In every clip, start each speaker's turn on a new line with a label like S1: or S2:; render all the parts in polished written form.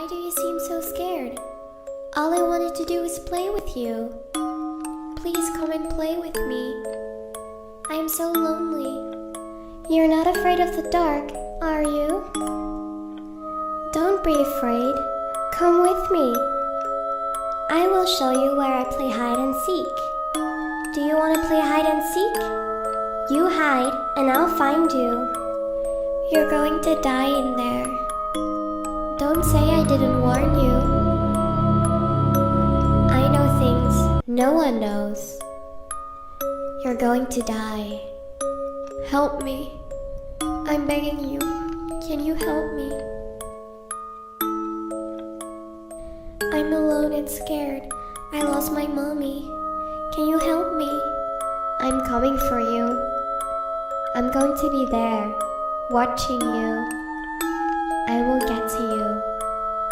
S1: Why do you seem so scared? All I wanted to do was play with you. Please come and play with me. I am so lonely. You're not afraid of the dark, are you? Don't be afraid. Come with me. I will show you where I play hide and seek. Do you want to play hide and seek? You hide and I'll find you. You're going to die in there. Don't say I didn't warn you. I know things no one knows. You're going to die. Help me. I'm begging you. Can you help me? I'm alone and scared. I lost my mommy. Can you help me? I'm coming for you. I'm going to be there, watching you. I will get to you.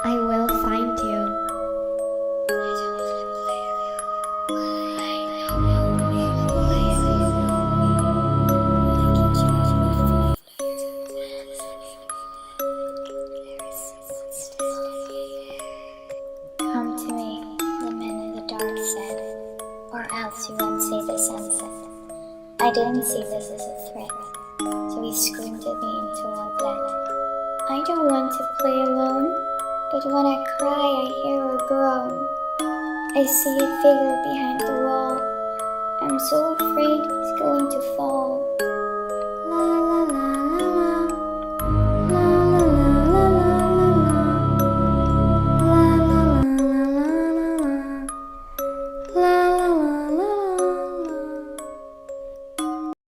S1: I will find you.
S2: Come to me, the man in the dark said, or else you won't see the sunset. I didn't see this as a threat, so he screamed at me until I bled. I don't want to play alone, but when I cry I hear a groan. I see a figure behind the wall. I'm so afraid he's going to fall.